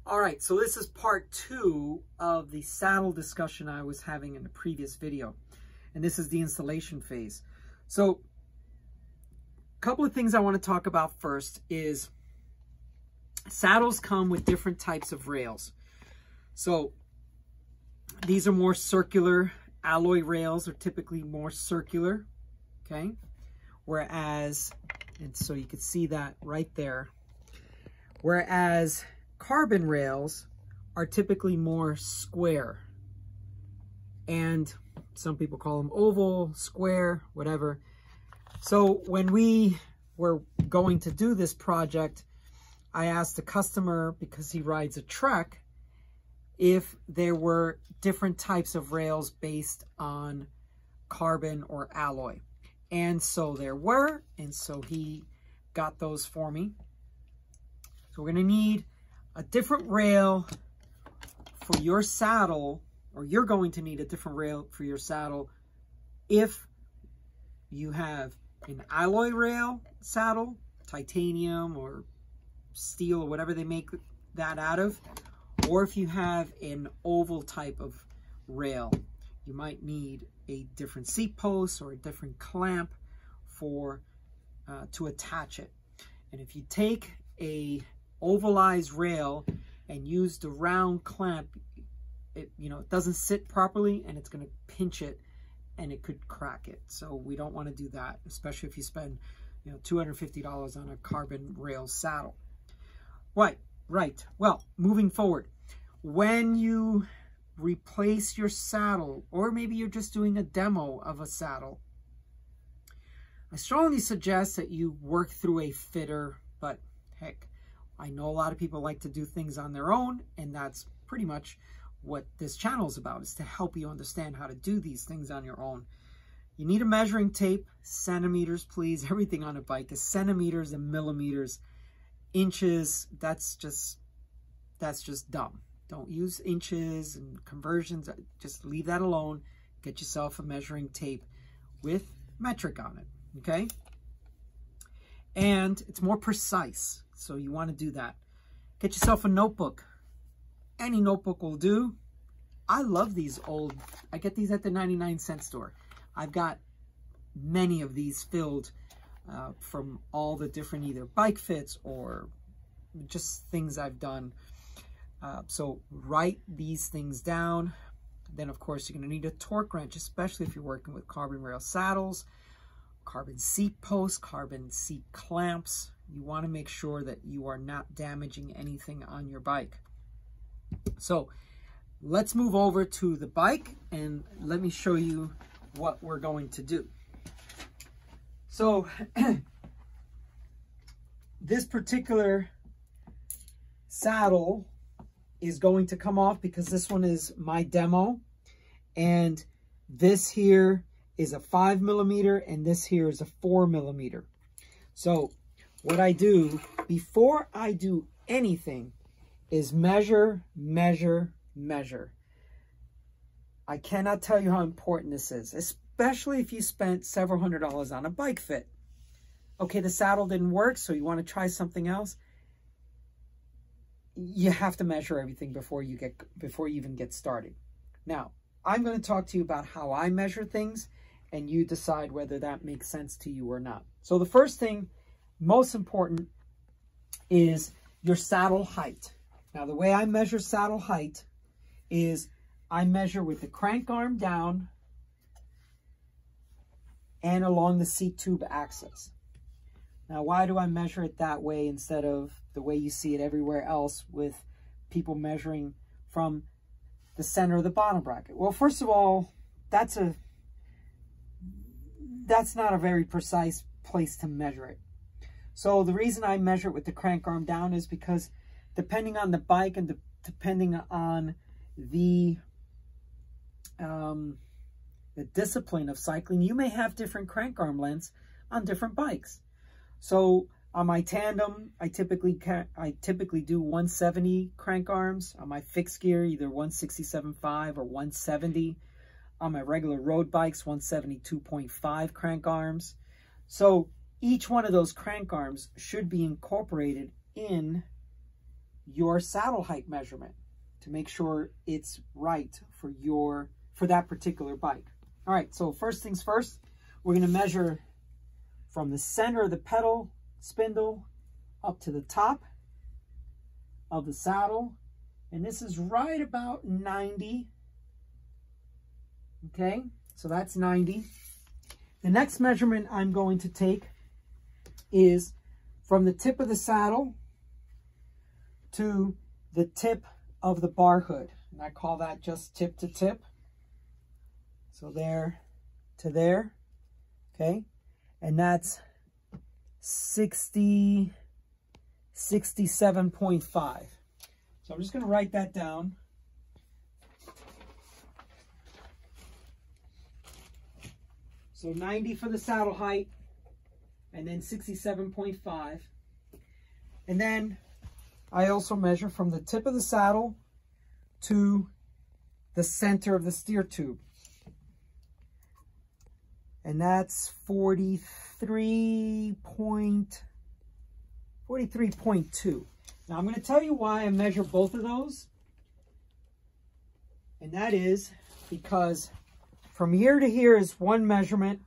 All right, so this is part 2 of the saddle discussion I was having in the previous video. And this is the installation phase. So a couple of things I want to talk about first is saddles come with different types of rails. So these are more circular. Alloy rails are typically more circular, okay? Whereas, and so you can see that right there. Whereas carbon rails are typically more square. And some people call them oval, square, whatever. So when we were going to do this project, I asked the customer, because he rides a Trek, if there were different types of rails based on carbon or alloy. And so there were, and so he got those for me. So we're going to need a different rail for your saddle, or you're going to need a different rail for your saddle if you have an alloy rail saddle, titanium or steel or whatever they make that out of, or if you have an oval type of rail. You might need a different seat post or a different clamp for to attach it. And if you take a ovalized rail and use the round clamp, it doesn't sit properly and it's going to pinch it and it could crack it. So we don't want to do that, especially if you spend $250 on a carbon rail saddle. Right. Well, moving forward, when you replace your saddle, or maybe you're just doing a demo of a saddle, I strongly suggest that you work through a fitter. But heck, I know a lot of people like to do things on their own, and that's pretty much what this channel is about, is to help you understand how to do these things on your own. You need a measuring tape, centimeters, please. Everything on a bike is centimeters and millimeters. Inches, that's just dumb. Don't use inches and conversions. Just leave that alone. Get yourself a measuring tape with metric on it, okay? And it's more precise, so you want to do that. Get yourself a notebook. Any notebook will do. I love these old, I get these at the 99-cent store. I've got many of these filled from all the different either bike fits or just things I've done. So write these things down. Then of course you're going to need a torque wrench, especially if you're working with carbon rail saddles, carbon seat posts, carbon seat clamps. You want to make sure that you are not damaging anything on your bike. So let's move over to the bike and let me show you what we're going to do. So this particular saddle is going to come off because this one is my demo, and this here is a 5mm and this here is a 4mm. So what I do before I do anything is measure. I cannot tell you how important this is, especially if you spent several $100s on a bike fit. Okay, the saddle didn't work, so you want to try something else. You have to measure everything before you even get started. Now, I'm going to talk to you about how I measure things, and you decide whether that makes sense to you or not. So the first thing, most important, is your saddle height. Now, the way I measure saddle height is I measure with the crank arm down and along the seat tube axis. Now, why do I measure it that way instead of the way you see it everywhere else with people measuring from the center of the bottom bracket? Well, first of all, that's not a very precise place to measure it. So the reason I measure it with the crank arm down is because depending on the bike and depending on the discipline of cycling, you may have different crank arm lengths on different bikes. So on my tandem, I typically do 170 crank arms. On my fixed gear, either 167.5 or 170. On my regular road bikes, 172.5 crank arms. So each one of those crank arms should be incorporated in your saddle height measurement to make sure it's right for that particular bike. All right, so first things first, we're going to measure from the center of the pedal spindle up to the top of the saddle, and this is right about 90. Okay, so that's 90. The next measurement I'm going to take is from the tip of the saddle to the tip of the bar hood, and I call that just tip to tip. So there to there, okay, and that's 67.5. So I'm just going to write that down. So 90 for the saddle height, and then 67.5. And then I also measure from the tip of the saddle to the center of the steer tube. And that's 43.2. Now I'm going to tell you why I measure both of those. And that is because from here to here is one measurement,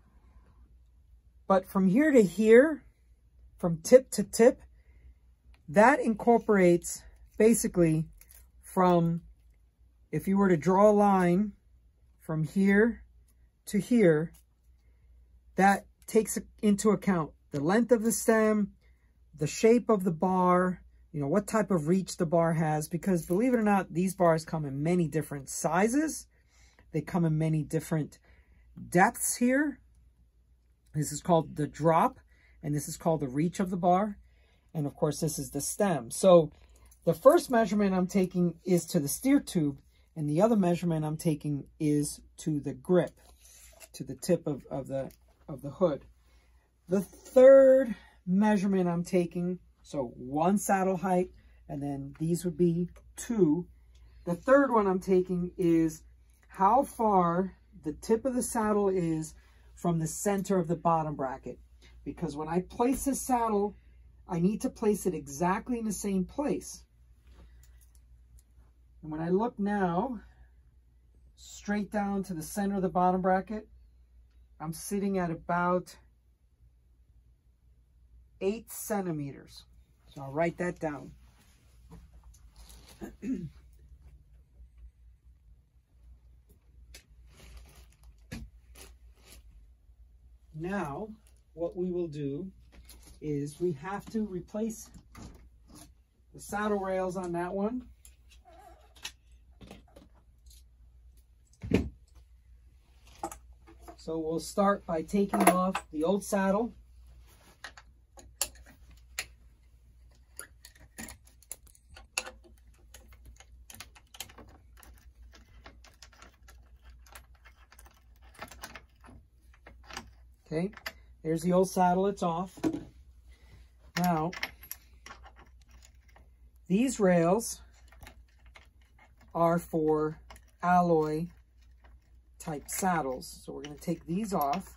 but from here to here, from tip to tip, that incorporates basically from, if you were to draw a line from here to here, that takes into account the length of the stem, the shape of the bar, you know, what type of reach the bar has, because believe it or not, these bars come in many different sizes. They come in many different depths here. This is called the drop, and this is called the reach of the bar. And of course, this is the stem. So the first measurement I'm taking is to the steer tube, and the other measurement I'm taking is to the grip, to the tip of the hood. The third measurement I'm taking, so one saddle height, and then these would be 2. The third one I'm taking is how far the tip of the saddle is from the center of the bottom bracket. Because when I place this saddle, I need to place it exactly in the same place. And when I look now, straight down to the center of the bottom bracket, I'm sitting at about 8 centimeters. So I'll write that down. Now, what we will do is we have to replace the saddle rails on that one. So we'll start by taking off the old saddle. Okay, there's the old saddle, it's off. Now, these rails are for alloy type saddles. So we're going to take these off.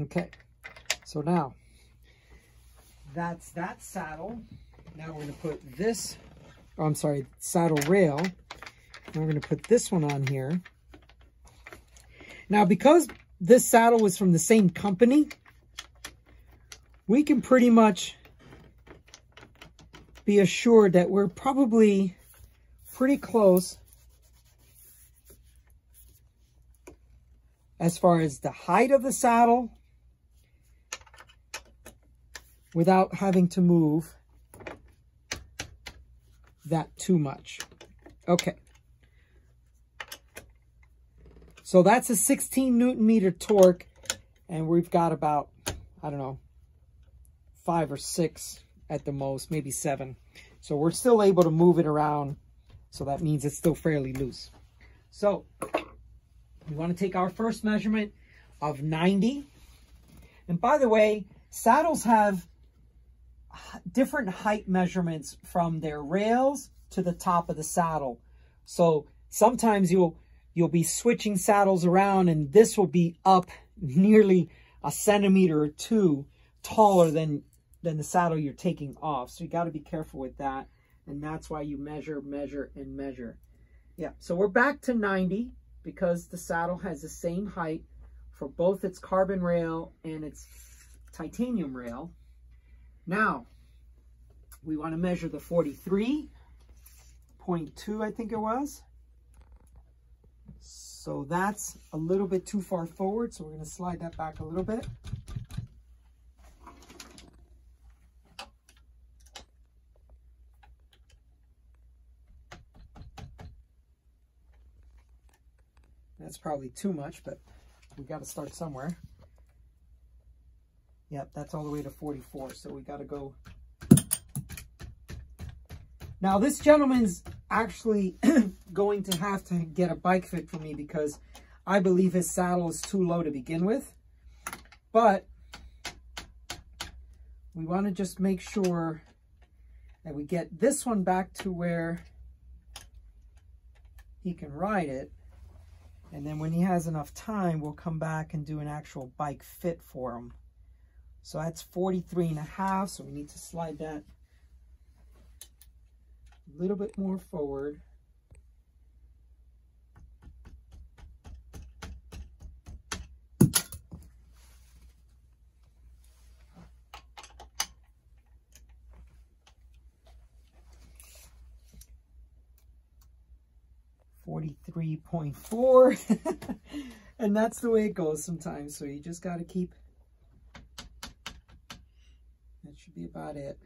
Okay, so now that's that saddle. Now we're going to put this, oh, I'm sorry, saddle rail. Now we're going to put this one on here. Now, because this saddle was from the same company, we can pretty much be assured that we're probably pretty close as far as the height of the saddle without having to move that too much. Okay. So that's a 16 Newton meter torque, and we've got about, I don't know, 5 or 6 at the most, maybe 7. So we're still able to move it around. So that means it's still fairly loose. So we want to take our first measurement of 90. And by the way, saddles have different height measurements from their rails to the top of the saddle. So sometimes you'll be switching saddles around, and this will be up nearly a centimeter or 2 taller than the saddle you're taking off. So you got to be careful with that. And that's why you measure, measure, and measure. Yeah, so we're back to 90 because the saddle has the same height for both its carbon rail and its titanium rail. Now, we want to measure the 43.2, I think it was. So that's a little bit too far forward, so we're going to slide that back a little bit. That's probably too much, but we got to start somewhere. Yep, that's all the way to 44, so we got to go. Now, this gentleman's actually going to have to get a bike fit for me because I believe his saddle is too low to begin with. But we want to just make sure that we get this one back to where he can ride it. And then when he has enough time, we'll come back and do an actual bike fit for him. So that's 43.5, so we need to slide that a little bit more forward. .4 and that's the way it goes sometimes, so you just got to keep, that should be about it.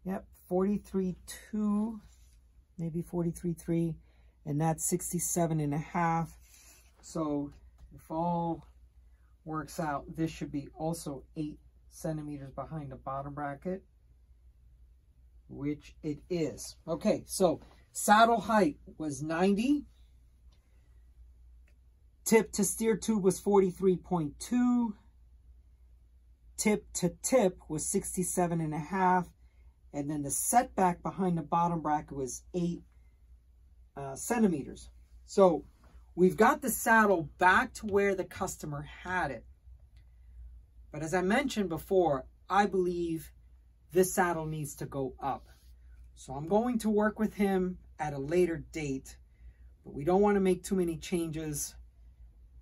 Yep, 43.2, maybe 43.3, and that's 67.5. So if all works out, this should be also 8 centimeters behind the bottom bracket, which it is. Okay, so saddle height was 90. Tip to steer tube was 43.2. Tip to tip was 67.5. And then the setback behind the bottom bracket was 8 centimeters. So we've got the saddle back to where the customer had it. But as I mentioned before, I believe this saddle needs to go up. So I'm going to work with him at a later date, but we don't want to make too many changes.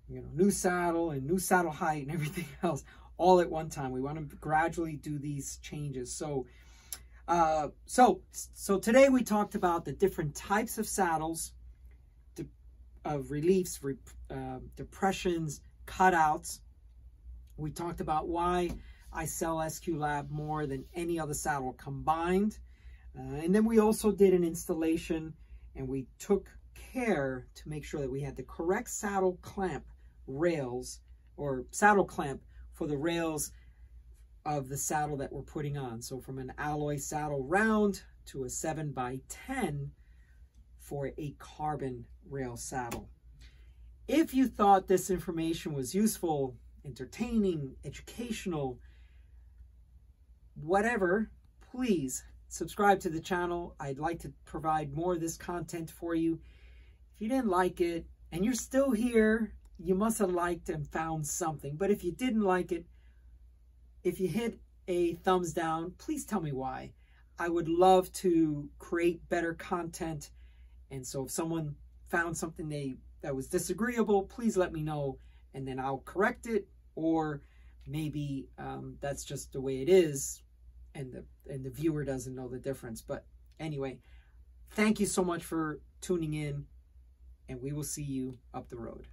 You know, new saddle and new saddle height and everything else all at one time. We want to gradually do these changes. So today we talked about the different types of saddles, of reliefs, depressions, cutouts. We talked about why I sell SQ Lab more than any other saddle combined. And then we also did an installation, and we took care to make sure that we had the correct saddle clamp rails, or saddle clamp for the rails of the saddle that we're putting on. So from an alloy saddle round to a 7x10 for a carbon rail saddle. If you thought this information was useful, entertaining, educational, whatever, please subscribe to the channel. I'd like to provide more of this content for you. If you didn't like it and you're still here, you must have liked and found something. But if you didn't like it, if you hit a thumbs down, please tell me why. I would love to create better content. And so if someone found something that was disagreeable, please let me know, and then I'll correct it. Or maybe that's just the way it is, and the viewer doesn't know the difference. But anyway, thank you so much for tuning in. and we will see you up the road.